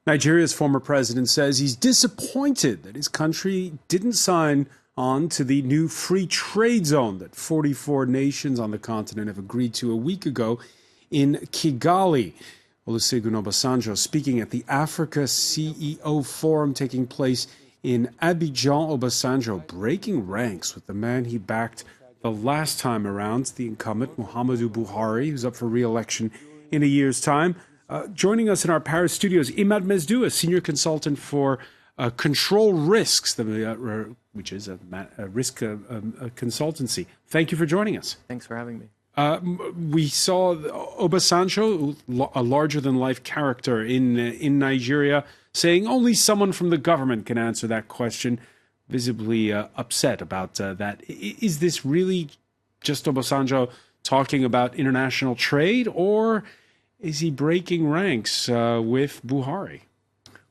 Nigeria's former president says he's disappointed that his country didn't sign on to the new free trade zone that 44 nations on the continent have agreed to a week ago in Kigali. Olusegun Obasanjo speaking at the Africa CEO Forum taking place in Abidjan. Obasanjo breaking ranks with the man he backed the last time around, the incumbent Muhammadu Buhari, who's up for re-election in a year's time. Joining us in our Paris studios, Imad Mesdoua, senior consultant for control risks, which is a risk consultancy. Thank you for joining us. Thanks for having me. We saw Obasanjo, a larger-than-life character in Nigeria, saying only someone from the government can answer that question, visibly upset about that. Is this really just Obasanjo talking about international trade, or is he breaking ranks with Buhari?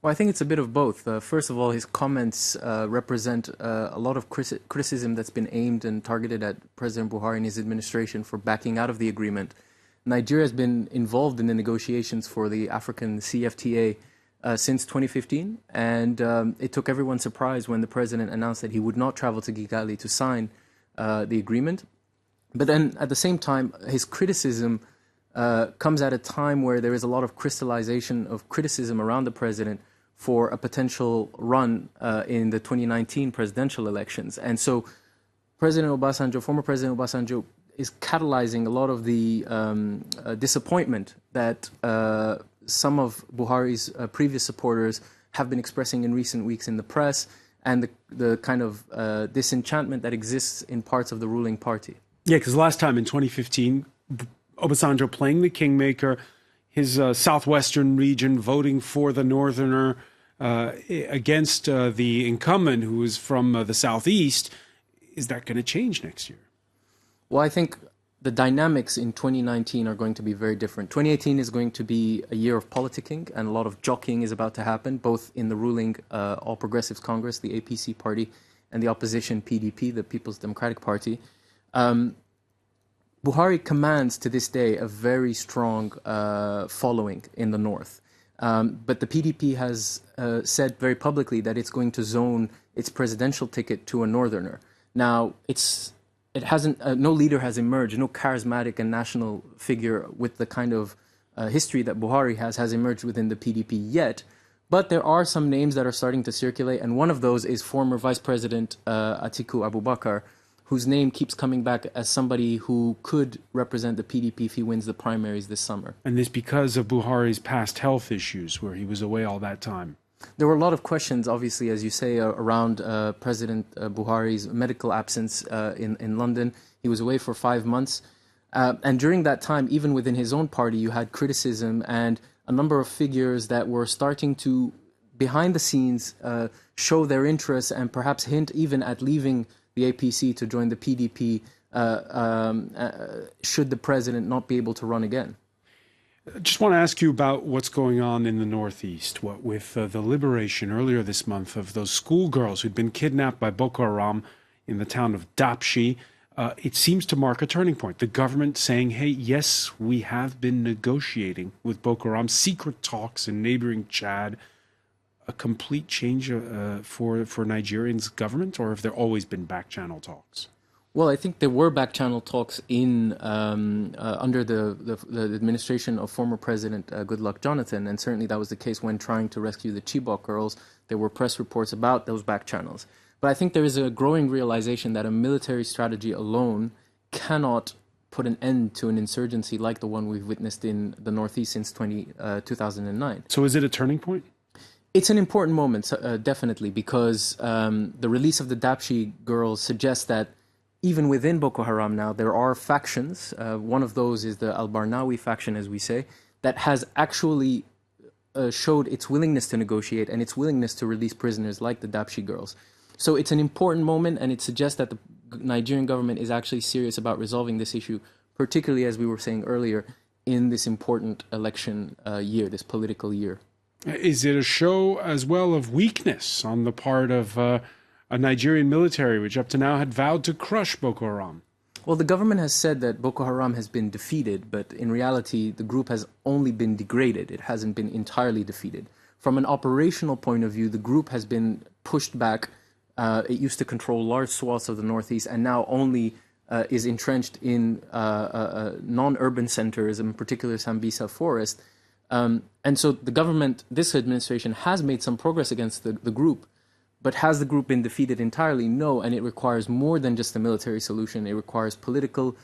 Well, I think it's a bit of both. First of all, his comments represent a lot of criticism that's been aimed and targeted at President Buhari and his administration for backing out of the agreement. Nigeria has been involved in the negotiations for the African CFTA since 2015, and it took everyone surprised when the president announced that he would not travel to Kigali to sign the agreement. But then, at the same time, his criticism comes at a time where there is a lot of crystallization of criticism around the president for a potential run in the 2019 presidential elections. And so former President Obasanjo, is catalyzing a lot of the disappointment that some of Buhari's previous supporters have been expressing in recent weeks in the press, and the kind of disenchantment that exists in parts of the ruling party. Yeah, because last time in 2015, Obasanjo playing the kingmaker, his southwestern region voting for the northerner against the incumbent who is from the southeast. Is that going to change next year? Well, I think the dynamics in 2019 are going to be very different. 2018 is going to be a year of politicking, and a lot of jockeying is about to happen, both in the ruling All Progressives Congress, the APC party, and the opposition PDP, the People's Democratic Party. Buhari commands to this day a very strong following in the north. But the PDP has said very publicly that it's going to zone its presidential ticket to a northerner. Now, no leader has emerged, no charismatic and national figure with the kind of history that Buhari has emerged within the PDP yet. But there are some names that are starting to circulate, and one of those is former Vice President Atiku Abubakar, whose name keeps coming back as somebody who could represent the PDP if he wins the primaries this summer. And this because of Buhari's past health issues, where he was away all that time. There were a lot of questions, obviously, as you say, around President Buhari's medical absence in London. He was away for 5 months. And during that time, even within his own party, you had criticism and a number of figures that were starting to, behind the scenes, show their interest and perhaps hint even at leaving the APC to join the PDP should the president not be able to run again. I just want to ask you about what's going on in the Northeast, what with the liberation earlier this month of those schoolgirls who'd been kidnapped by Boko Haram in the town of Dapchi. It seems to mark a turning point. The government saying, hey, yes, we have been negotiating with Boko Haram, secret talks in neighboring Chad. A complete change for Nigerians' government, or have there always been back-channel talks? Well, I think there were back-channel talks under the administration of former President Goodluck Jonathan, and certainly that was the case when trying to rescue the Chibok girls. There were press reports about those back-channels. But I think there is a growing realization that a military strategy alone cannot put an end to an insurgency like the one we've witnessed in the Northeast since 2009. So is it a turning point? It's an important moment, definitely, because the release of the Dapchi girls suggests that even within Boko Haram now, there are factions. One of those is the Al-Barnawi faction, as we say, that has actually showed its willingness to negotiate and its willingness to release prisoners like the Dapchi girls. So it's an important moment, and it suggests that the Nigerian government is actually serious about resolving this issue, particularly, as we were saying earlier, in this important election year, this political year. Is it a show as well of weakness on the part of a Nigerian military, which up to now had vowed to crush Boko Haram? Well, the government has said that Boko Haram has been defeated, but in reality, the group has only been degraded. It hasn't been entirely defeated. From an operational point of view, the group has been pushed back. It used to control large swaths of the northeast and now only is entrenched in non-urban centers, in particular Sambisa forest. And so the government, this administration, has made some progress against the group, but has the group been defeated entirely? No, and it requires more than just a military solution. It requires political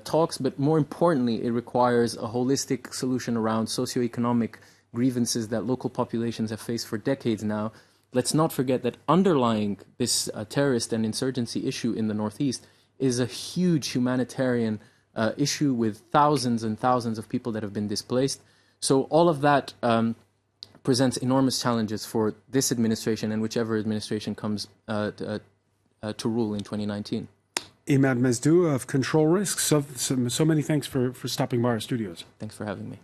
talks, but more importantly, it requires a holistic solution around socioeconomic grievances that local populations have faced for decades now. Let's not forget that underlying this terrorist and insurgency issue in the Northeast is a huge humanitarian issue with thousands and thousands of people that have been displaced. So all of that presents enormous challenges for this administration and whichever administration comes to rule in 2019. Imad Mesdoua of Control Risks, so many thanks for stopping by our studios. Thanks for having me.